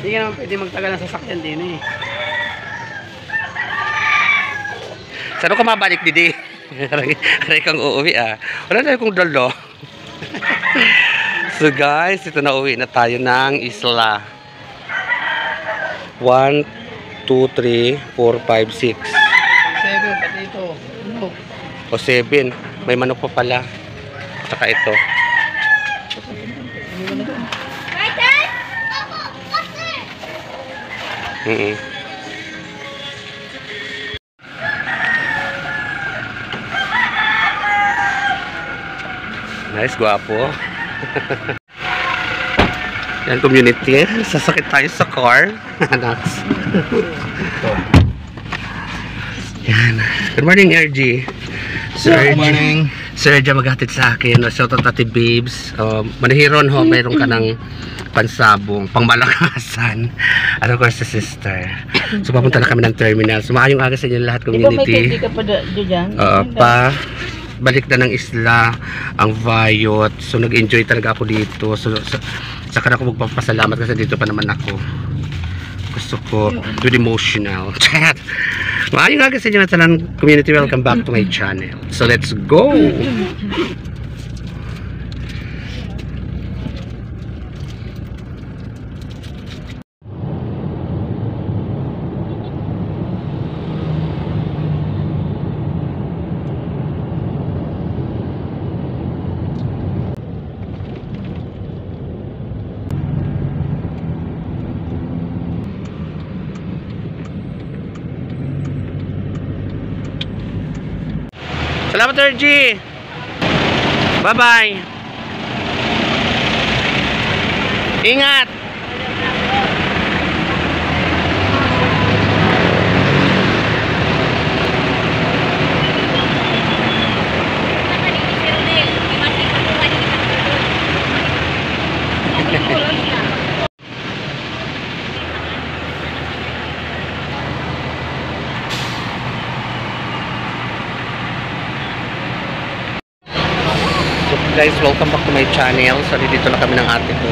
Hindi ka naman pwede magtagal ng sasakyan din eh. Saan ka mabalik, Didi? Aray kang uuwi ah. Wala na akong dalo. So guys, ito na uwi na tayo ng isla. 1, 2, 3, 4, 5, 6. 7, pati ito. Manok. O 7. May manok pa pala. Saka ito. Nice, guwapo. Yan, community. Sasakit tayo sa car. Yan. Good morning, RG. Sir, good morning. Sir RG maghatid sa akin. Shout out Ate Babes. Manahiron ho, mayroon ka ng pansabong, pangmalakasan. At of course, sa sister. So, papunta na kami ng terminal. So, maayong aga sa inyo lahat, community. Di ba may ka pa dyan? Balik na ng isla ang Vayot. So nag-enjoy talaga ako dito. So saka ako magpapasalamat kasi dito pa naman ako. Gusto ko with emotional. Maayong aga sa inyo na community. Welcome back to my channel. So let's go. Salamat, RG. Bye-bye. Ingat. Guys, welcome back to my channel. So dito na kami ng ate ko.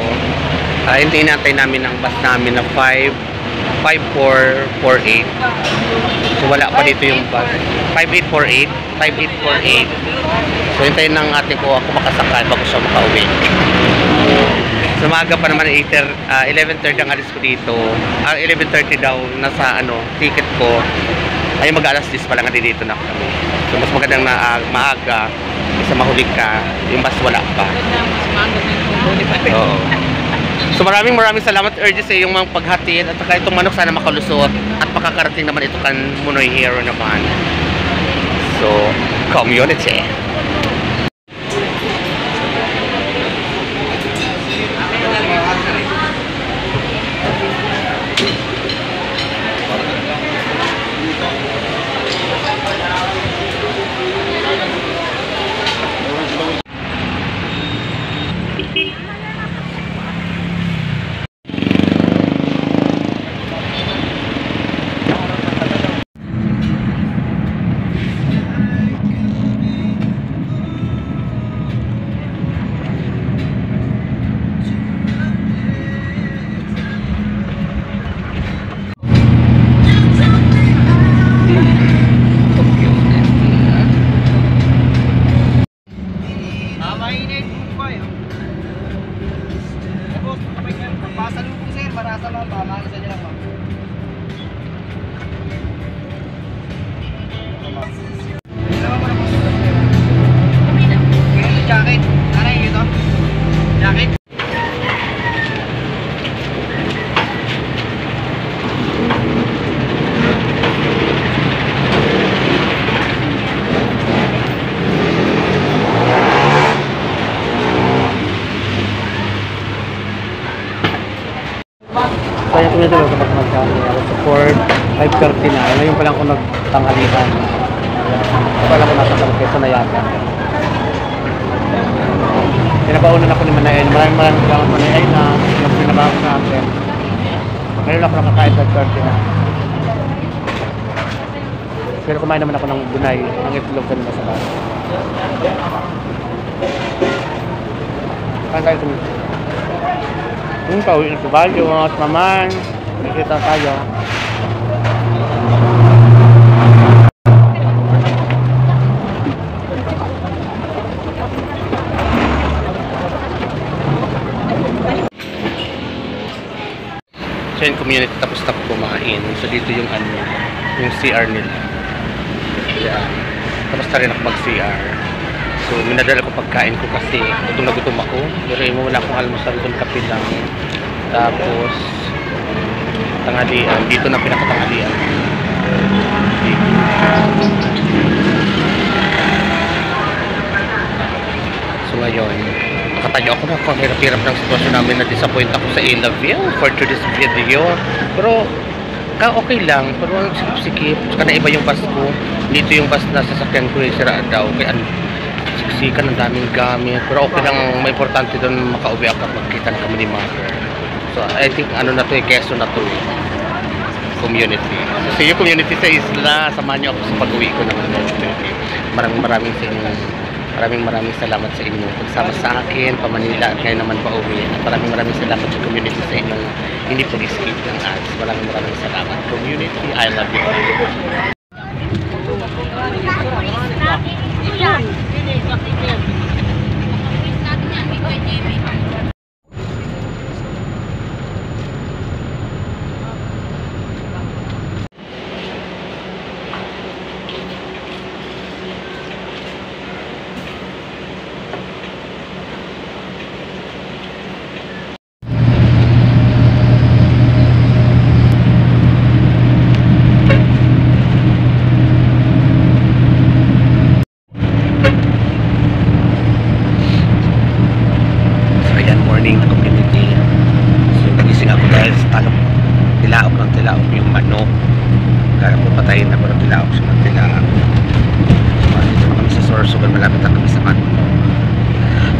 Hindi natin namin ang bus namin na 5448. So wala pa dito yung bus. 5848. So hintayin ng ate ko ako makasakay bago siya makauwi. So maaga pa naman 11:30 ang alis ko dito. 11:30 daw nasa ticket ko. Ay mag-alas 10 pa lang dito na kami. So mas magandang maaga. Isa mahuli ka, yung bus wala pa. Oo. So maraming salamat RG sa iyong mga paghatid at saka itong manok sana makalusot at makakarating naman ito kan Munoy Hero naman. So, community. Kaya ko na dito kapag magkano support 5:30 na. Ngayon pa lang ako nagtanghalihan. Wala ko nasa Kesa na yata. Pinabaunan ako ni Manay. Maraming salamat Manay na nagpinabaho sa akin. Ngayon ako nakakain 5:30 na. Pero kumain naman ako ng gunay, ng itlog kanina sa bahay. Kain tayo tumulong. Pauwi na sa Baguio, mga naman. Nakikita tayo. So yung community tapos na kumain. So dito yung ano, yung CR nila. Yan. Tapos na rin ako mag-CR. So minadala ko pagkain ko kasi gutom na gutom ako. Pero wala akong almusal doon, kape lang. Tapos tanghalian. Dito na pinakatanghalian. So ngayon, nakatayo ako na kung hirap-hirap ng sitwasyon namin, na-disappoint ako sa Ilavia for today's video. Pero okay lang, pero ang sikip-sikip. Tsaka naiba yung bus ko. Dito yung bus na sasakyan ko, sira daw. Kaya siksikan, ang daming gamit. Pero okay lang, may importante doon makauwi ako at magkita na kami ni Mother. So I think ano na to, Quezon na to, community. So see you community sa isla. Samahan niyo ako sa pag-uwi ko ng community. Maraming sa inyo. Maraming salamat sa inyo pagsama sa akin, pa Manila at ngayon naman pa uwi. At maraming salamat sa community sa inyong hindi pag-escape ng ads. Maraming salamat community. I love you all. Tilaok yung manok. Kaya po patayin na po ng tilaok siya ng tilaok. So, dito na kami sa Sorsogon. Malapit na kami sa manok.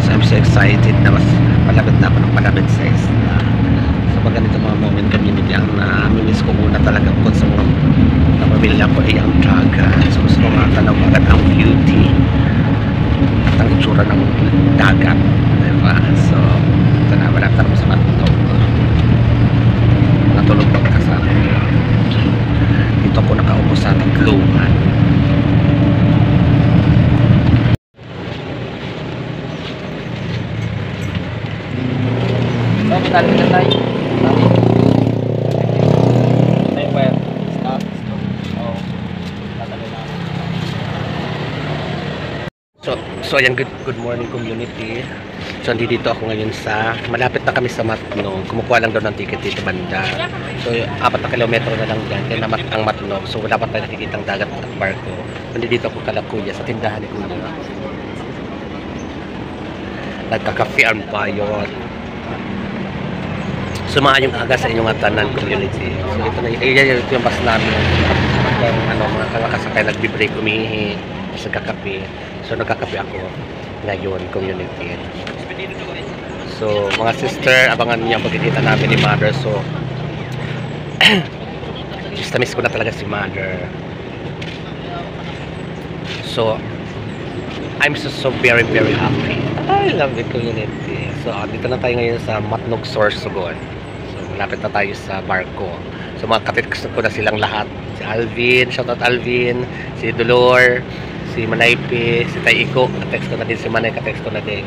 So, I'm so excited na mas malapit na ako ng malapit sa isla. So, pag ganito mga moment community, ang namimiss ko una talaga kung sa mga napamilya ko ay ang dagat. So, gusto ko nga tanaw agad ang beauty at ang itsura ng dagat. Diba? So, ito na, malapit na kami sa manok. Natulog pag kasama. Dito ako nakaupo sa Tigluman. Tali na tayo. Tayo pa yan. Stop. Oo. Tatali na. So ayan, good morning community. So dito ako ngayon sa, malapit na kami sa Matnog. Kumukuha lang daw ng ticket dito banda. So 4 na kilometro na lang dyan. Kaya naman ang Matnog. So wala pa tayo nakikita ang dagat at barko. Nandito ako kala Kuya sa tindahan ni Kuya. Nagka-cafe ang bayot. Sumayong aga sa inyong tanan community. So ito na yung bus namin. Mga kakasakay nagbi-break, umihi, nagkakape. So nagkakape ako ngayon community. So mga sister, abangan niyo ang pagkikita namin ni Mother. So miss ko na talaga si Mother. So I'm so very happy. I love the community. So dito na tayo ngayon sa Matnog Sorsogon. So malapit na tayo sa barko. So mga kapit ko na silang lahat. Si Alvin, shoutout Alvin, si Dolor, si Manaypi, si Tayiko. Katext ko na din si Manay, katext ko na din.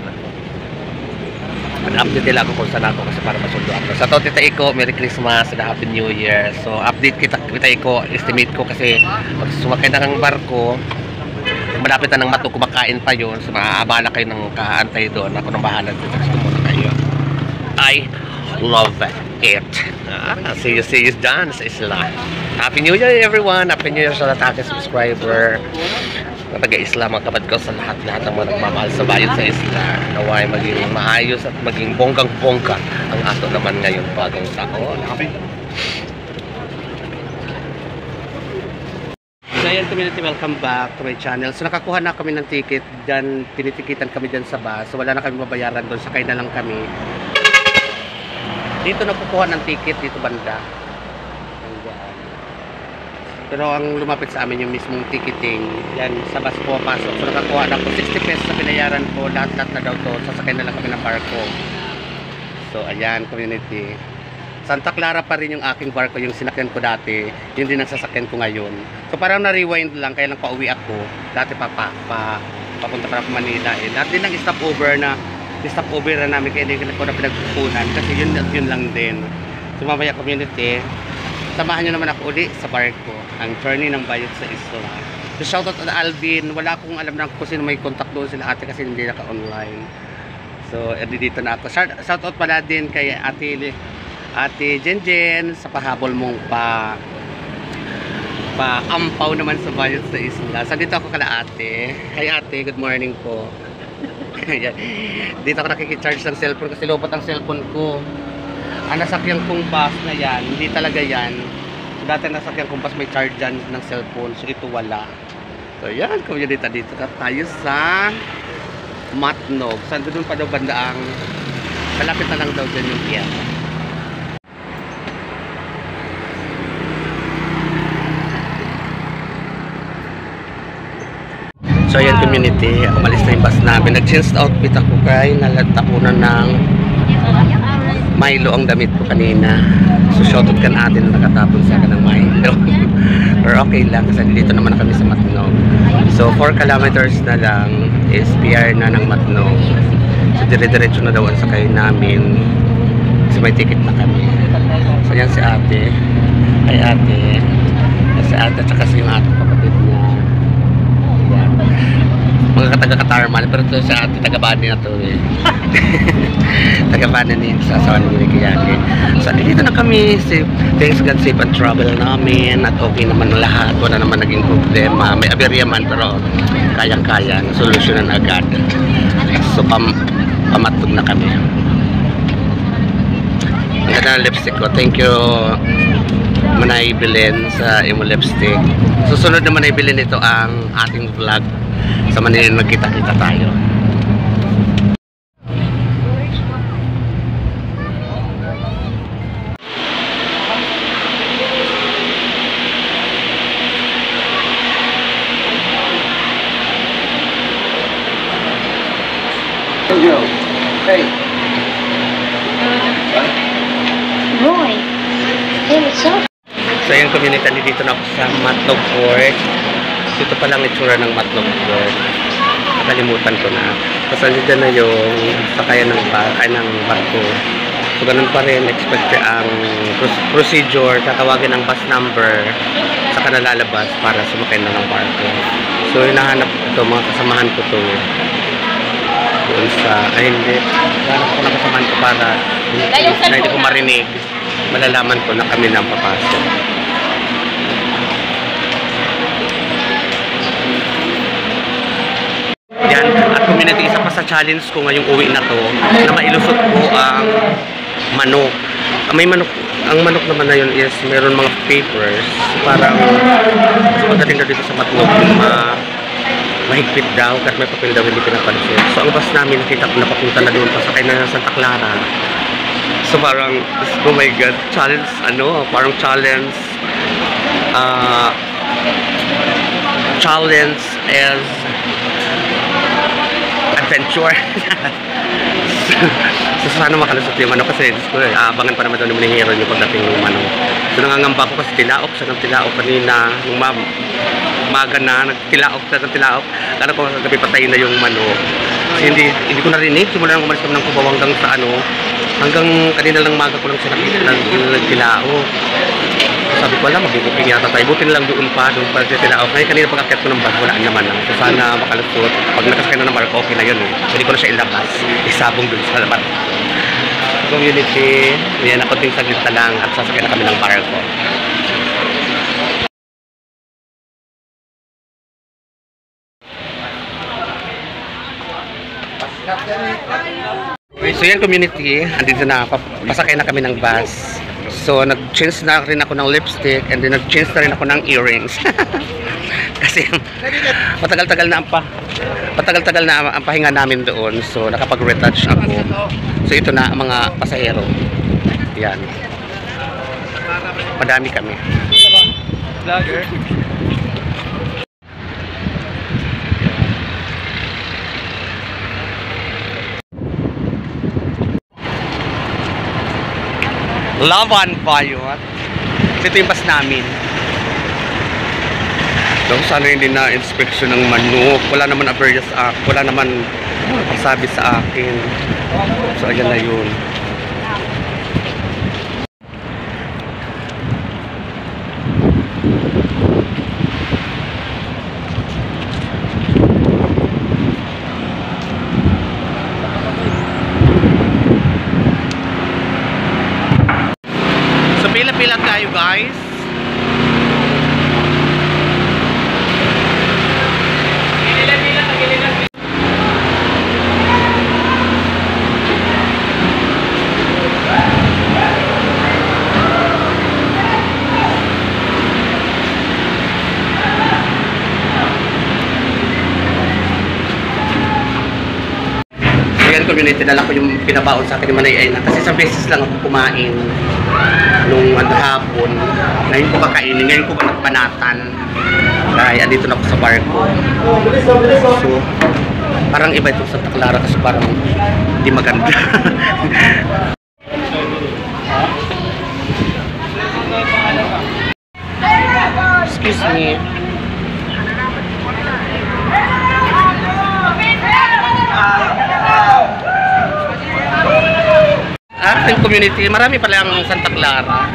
Update nila ako kung saan ako kasi para masundo ako. Sa Toti Tayiko, Merry Christmas and Happy New Year. So update kita Tayiko, estimate ko kasi pag sumakay na ng barko, malapit na ng Matnog, kumakain pa yun. So maaabala kayo ng kaantay doon. Ako nang bahala dito. Text ko muna kayo. I love it. See you done sa isla. Happy New Year everyone. Happy New Year sa lahat aking subscriber na taga-isla, mga kapad ko, sa lahat ng mga nagmamahal sa bayan sa isla. Naway maging maayos at maging bonggang-bongga ang ato naman ngayon bagong taon. So ayan community, welcome back to my channel. So nakakuha na kami ng ticket dyan, tinitikitan kami dyan sa bus. So wala na kami mabayaran doon, sakay na lang kami. Dito nakukuha ng ticket, dito banda. Pero ang lumapit sa amin yung mismong ticketing, yan sa bus po pasok. So nakakuha na po 60 pesos na binayaran ko, lahat na daw to. Sasakay na lang kami ng barko. So, ayan, community. Santa Clara pa rin yung aking barko, yung sinakyan ko dati, yun din ang sasakyan ko ngayon. So, parang na-rewind lang, kaya lang pauwi ako. Dati papunta pa ako Manila eh. Dati lang stopover na namin, kaya hindi ko na pinagpupunan kasi yun lang din. So, mamaya community, samahan nyo naman ako uli sa barko, ang journey ng bayot sa isla. So, shoutout na Alvin, wala akong alam na kung sino may contact doon sila ate kasi hindi naka-online. So, dito na ako. Shoutout pala din kay Ate Jenjen sa pahabol mong paampaw naman sa bayot sa isla. So, dito ako kala ate. Hi ate, good morning po. Dito ako nakikicharge ng cellphone kasi lupot ang cellphone ko. Ang nasakyan kong bus na yan, hindi talaga yan. So, dati nasakyan kong bus may charge dyan ng cellphone. So, ito wala. So, yan. Community dito na tayo sa Matnog. Saan doon pa daw banda ang malapit na lang daw dyan yung pier. So ayan community, umalis na yung bus namin. Nag-change outfit ako kay nalatakunan ng Milo ang damit ko kanina. So shoutout ka natin na nakatapon sa akin ng Milo. Or okay lang kasi dito naman na kami sa Matnog. So 4 kilometers na lang is PR na ng Matnog. So dire-diretso na daw ang sakay namin. Kasi may ticket na kami. So yan si ate. Ay ate. Si ate at saka si yung ating kapatid niya. Yan. Mga taga-Katarman, pero ito sa ate taga-Bani na to eh. Taga-Bani ni sa asawa ni Kiyaki. So dito na kami, thanks God, safe and travel namin at okay naman lahat, wala naman naging problema, may aberya man pero kayang-kaya, solusyonan agad. So pamatog na kami. Ang ganda ng lipstick ko, thank you Manay Belen sa imo lipstick. Susunod naman ay bilhin ito ang ating vlog sa Manila, nagkita-kita tayo. Hey. Roy. Hey, what's up? So yung community, dito na ako sa Matnog Port. Dito pa lang itsura ng Matnog Port. Nakalimutan ko na. Tapos andito na yung sakayan ng barko. So ganun pa rin, expect ang procedure, tatawagin ang bus number, saka nalalabas para sumakay na ng barko. So hinahanap ito, mga kasamahan ko to. Doon sa, ay hindi, hinahanap ko ng kasamahan ko para na hindi ko marinig, malalaman ko na kami nang papasok. Yan, at community, isa pa sa challenge ko ngayong uwi na to, na mailusot ko ang manok. May manok, ang manok naman na yun is meron mga papers, parang pagdating na dito sa Matnog, mahigpit daw, kasi may papel daw hindi pinapansin. So ang bus namin, nakita ko na papunta na doon, pasakay na ng Santa Clara. So parang, oh my God, challenge, parang challenge, challenge is adventure. So sana makalusot yung manok kasi abangan pa naman daw ni Manihiro yung pagdating ng manok. So nangangamba ko kasi tilaok siya ng tilaok kanina, yung umaga na nagtilaok siya ng tilaok. Kala ko sa gabi patayin na yung manok. Kasi hindi ko narinig, simula nang umalis kami ng Cubao hanggang sa hanggang kanina lang maga ko lang siya nakita nagtilaok. Sabi ko alam, mag-booking yata tayo. Buti lang doon pa sa tilaok. Ngayon kanina pag-akit ko ng bus, wala naman lang. So sana makalusot. Pag nakasakay na ng barko, okay na yun eh. Hindi ko na siya ilabas. Isabong doon sa barko. Community, yan ako ting saglit na lang at sasakay na kami ng barko. So yan community, andito na, pasakay na kami ng bus. So nag-change na rin ako ng lipstick and then nag-change na rin ako ng earrings. Kasi matagal-tagal na ang pahinga namin doon. So nakapag-retouch ako. So ito na ang mga pasahero. Yan. Madami kami. Vlogger. Laban pa yun. Ito yung bus namin. So, sana hindi na inspection ng manok. Wala naman aberya sa akin. Wala naman sabi sa akin. So, ayan na yun. So, pila-pila tayo, guys. Community, dala ko yung pinabaon sa akin ni Manay Aina kasi sa beses lang ako kumain nung hapon. Ngayon ko kakainin, ngayon ko ba nagpanatan kaya andito na ako sa bar ko. So parang iba itong Santa Clara kasi parang hindi maganda. Excuse me. Yung community, marami pala ang Santa Clara.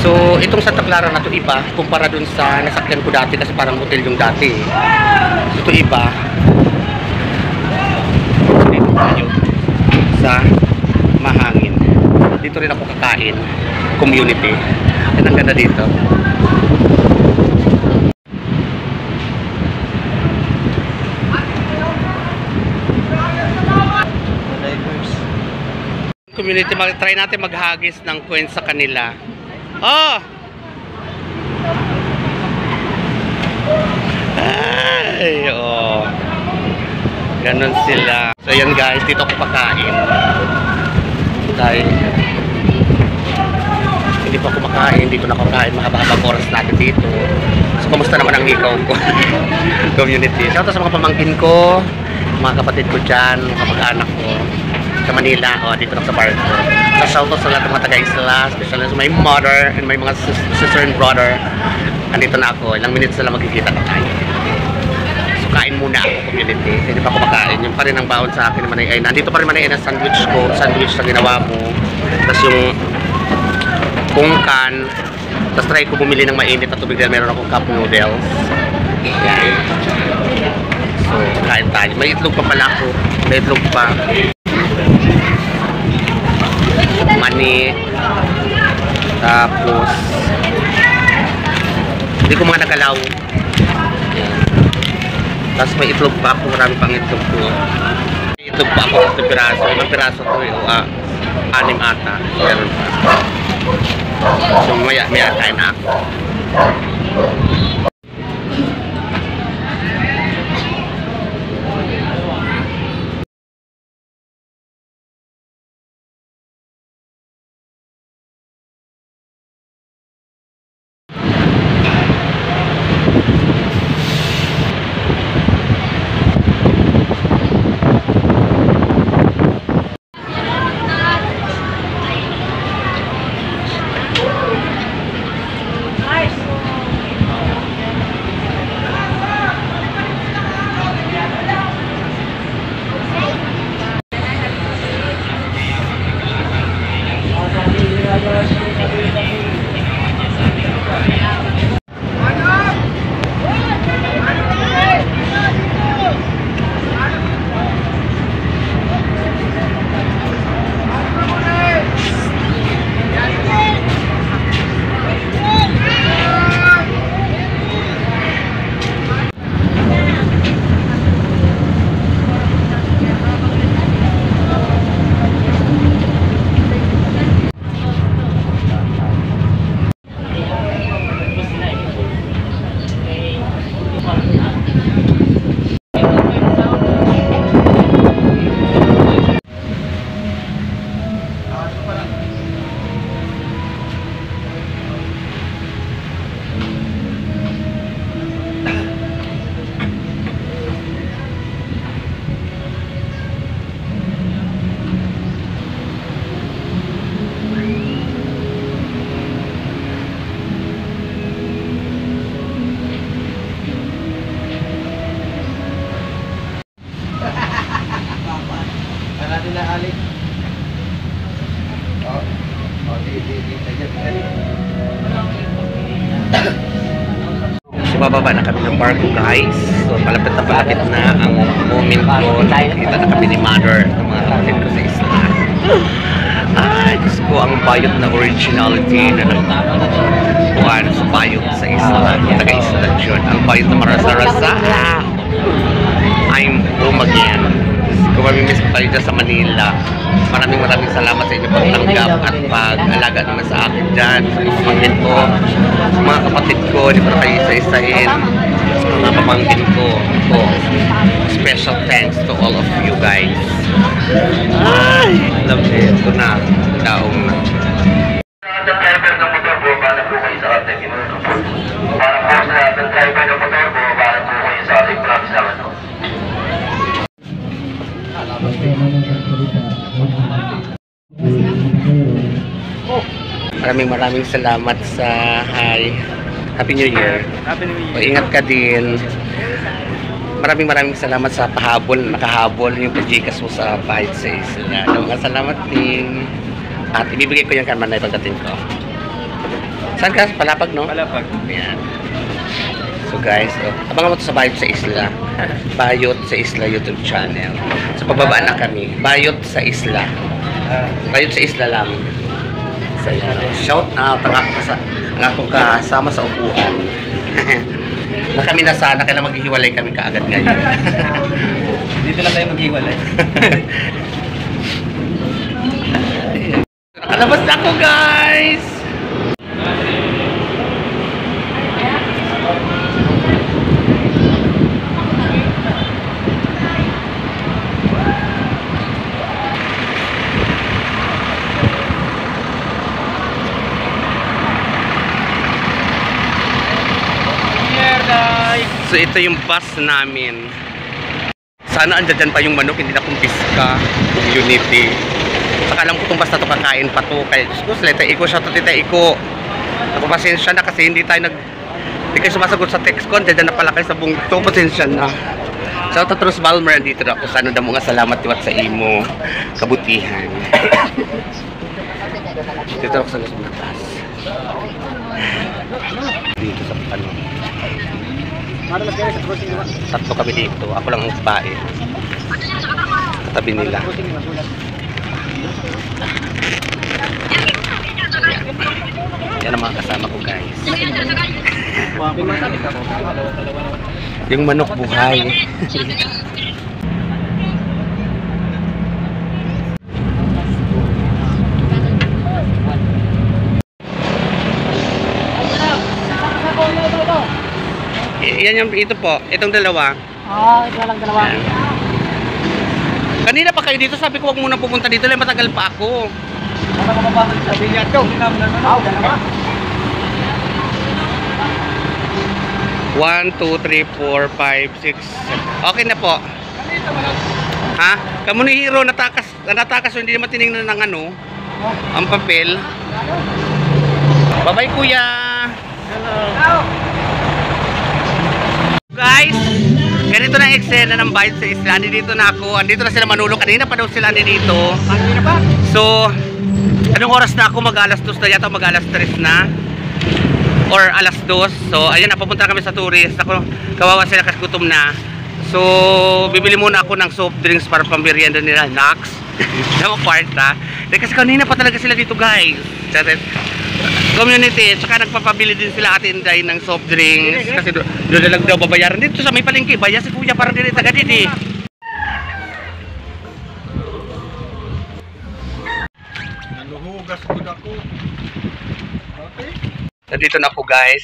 So, itong Santa Clara na to iba kumpara dun sa nasakyan ko dati kasi parang hotel yung dati. Ito iba. Dito tayo sa mahangin. Dito rin ako kakain. Community. Yan ang ganda dito. Community, try natin maghagis ng coins sa kanila. Oh! Ay, oh. Ganon sila. So, yan guys, dito ako pakain. Dahil hindi pa ako makain, dito na ako kain. Mahaba-habang oras natin dito. So, kumusta naman ang ikaw ko? Community. Shout out sa mga pamangkin ko, mga kapatid ko dyan, mga kapag-anak ko sa Manila, dito lang sa bar ko. Sa shoutout sa lahat ng mga taga-isla, especially sa my mother and my mga sister and brother. Andito na ako, ilang minutes na lang magkikita na tayo. So kain muna ako, community. Hindi pa ako makain. Yung pa rin ang baon sa akin naman ay nandito pa rin man ay na sandwich ko, sandwich na ginawa mo. Tapos yung kungkan. Tapos try ko bumili ng mainit na tubig dahil meron akong cup noodles. Yan. So kain tayo. May itlog pa pala ako. May itlog pa. Mani, tapos hindi ko mga nagalaw. Tapos may itlog pa ako, marami pang itlog ko. May itlog pa ako sa piraso, ilang piraso ko anim ata. So maya kain na ako. Para nila Alex. Oh. Oh, di. So, bababa na kami ng barko, guys. So, palapit na ang moment ko. Nakikita na kami ni Mother ng mga kapatid ko sa isla. Ay, Diyos ko, ang bayot na originality na nagbuwan sa bayot sa isla. Taga-isla yun. Ang bayot na marasa-rasa. I'm home again. Kung mamimiss ko tayo dyan sa Manila, maraming salamat sa inyo pagtanggap at pag-alaga naman sa akin dyan. Sa pamangkin ko, sa mga kapatid ko, hindi pa na kayo isa-isahin. Sa mga pamangkin ko. So, special thanks to all of you guys. Ay, love it. Ito na, daong na. Sa driver ng motor, bumaba po kayo sa ating inutupo. Para po sa driver ng motor, bumaba po kayo sa ating promise na ano. Maraming salamat sa Happy New Year. Happy New O, ingat ka din. Maraming salamat sa nakahabol yung pajikas mo sa Bayot sa Isla. Salamat din. At ibibigay ko yung karman na ipagdating ko. Saan ka? Palapag, no? Palapag. Ayan. So guys, abangan mo to sa Bayot sa Isla. Bayot sa Isla YouTube channel. So pababa na kami. Bayot sa Isla. Bayot sa Isla lang. So, shout out ang akong kasama sa upuan. Na kami na sana, kailangan maghihiwalay kami kaagad ngayon. Dito lang tayo maghiwalay. Nakalabas na ako, guys! So ito yung bus namin. Sana andyan pa yung manok, hindi na kumpiska. Unity. Saka alam ko itong bus na ito, kakain pa to. Kaya Diyos ko, Tita Iko, shout out Tita Iko. Pasensya na kasi hindi kayo sumasagot sa text ko. Andyan na pala kayo sa bungto. Pasensya na. Shout out Rose Balmer, dito na ako. Sana damo nga salamat diwat sa imo kabutihan. Dito ako sa Los Matas. Dito sa ano. Tatlo kami dito. Ako lang ang babae. Katabi nila. Yan ang mga kasama ko, guys. Yung manok buhay. Yan yung ito po, itong dalawa. Ito lang dalawa. Yan. Kanina pa kayo dito, sabi ko wag muna pupunta dito, lang matagal pa ako. Ano ka mapapag sa bilyar daw? Dalawa. 1, 2, 3, 4, 5, 6, 7. Okay na po. Ha? Kamu ni Hero natakas so hindi naman tinignan ng ano, ang papel. Bye-bye, kuya. Hello. Guys, ganito na ang eksena ng Bayot sa Isla. Dito na ako. Andito na sila Manolo. Kanina pa daw sila dito. Kanina pa? So, anong oras na ako? Mag-alas 2 na yata, mag-alas 3 na. Or alas 2. So, ayun na, papunta kami sa tourist. Ako, kawawa sila kasi gutom na. So, bibili muna ako ng soft drinks para pambirienda nila. Nax. Nawa kwarta. Kasi kanina pa talaga sila dito, guys. Community, tsaka nagpapabili din sila Ate Inday ng soft drinks kasi doon na lang daw babayaran dito sa may palengke. Baya si kuya para dito taga dito. Naluhugas ko na ako. Okay. Nandito na ako, guys.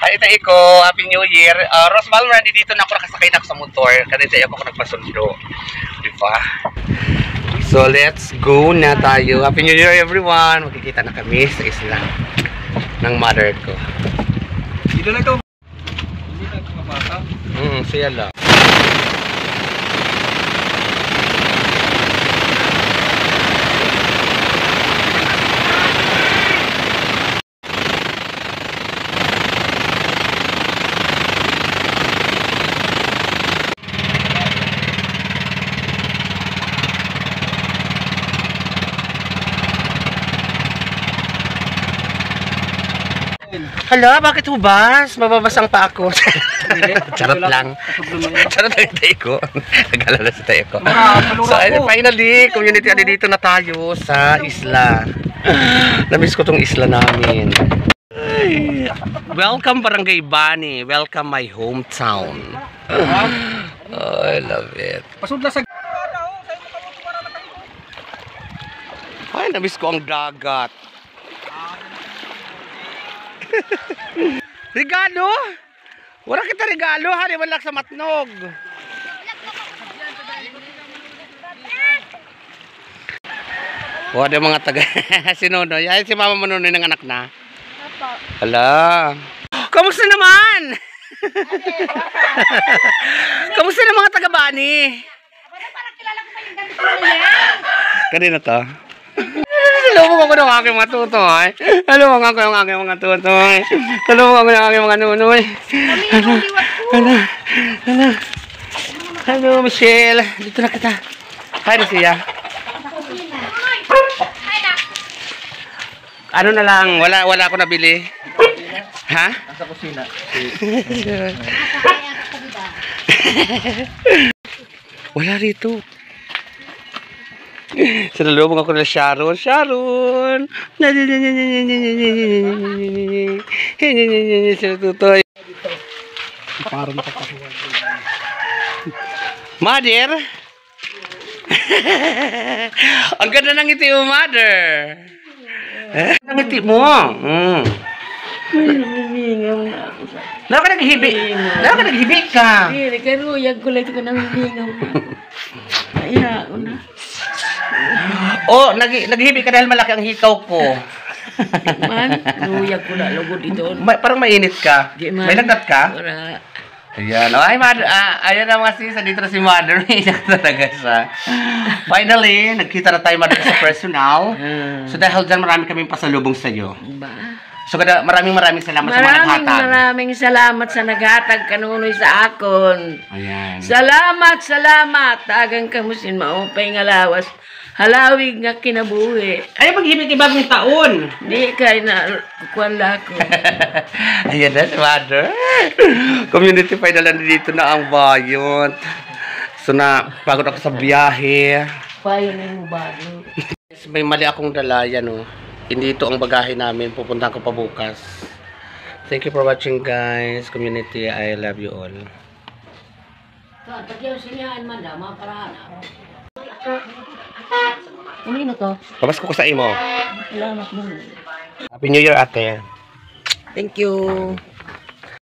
Ay, Tita Iko, Happy New Year. Rose Balmer, dito na ako, nakasakay na ako sa motor. Kanina ako nagpasundo. Diba? So, let's go na tayo. Happy New Year, everyone. Magkikita na kami sa isla ng mother ko. Dito na ito. Hindi na ito mapasa. Siya lang. Hala, bakit hubas? Mababasang pa ako. Charot lang. Charot lang yung tayo ko. Nag-alala sa tayo ko. So, finally, community, dito na tayo sa isla. Namiss ko tong isla namin. Ay. Welcome Barangay Bani. Welcome my hometown. Oh, I love it. Pasudla sa Ay, namiss ko ang dagat. Regalo? Wala kita regalo, hari malak sa matnog. Wala mga taga si Nonoy. Ay, si Mama Manonoy ng anak na. Hala. Kamusta naman? Kamusta na mga taga Bani? Kanina to? Talubog ako ng aking mga tutoy. Talubog ako ng aking mga tutoy. Talubog ako ng aking mga nunoy. Hello, Michelle. Dito na kita. Hi, Lucia. Ano na lang, wala ako nabili. Ha? sa kusina. Wala rito. Sinalubong ako na Sharon. Sharon! Sila tutoy. Mother! Ang ganda ng ngiti mo, Mother. Ang ngiti mo. Naka ka naghibik ka. Hindi, karuyag ko lang ito ka nang hilingaw na. Kaya ako na. Oh, naghibik ka dahil malaki ang hikaw ko. Man, karuyag ko na lugod ito. Parang mainit ka. May lagnat ka? Wala. Ayan. Oh, ay, Mother. Ayan na mga sis. Dito na si Mother. May iyak talaga siya. Finally, nagkita na tayo, Mother, sa personal. So, dahil dyan, marami kaming pasalubong sa'yo. Ba? So, maraming salamat sa mga naghatag. Maraming salamat sa naghatag kanunoy sa akon. Ayan. Salamat. Tagang kamusin maupay nga lawas. Halawig nga kinabuhi. Ay, maghibig ibagong taon. Di kay na kukwala ko. Ayan na, Mother. Community final na dito na ang bayot. So, pagod ako sa biyahe. Payo na yung bago. May mali akong dala, yan o. Hindi ito ang bagahe namin. Pupuntahan ko pa bukas. Thank you for watching, guys. Community, I love you all. Tagyaw sinyahan man daw, mga paraan. Ano to? Pamas ko sa imo. Salamat mo. Happy New Year, ate. Thank you.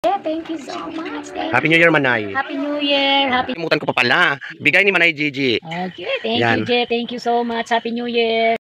Yeah, thank you so much. Happy New Year, Manay. Happy New Year. Happy. Kalimutan ko pa pala. Bigay ni Manay Gigi. Okay, thank Yan. you, Jay. Thank you so much. Happy New Year.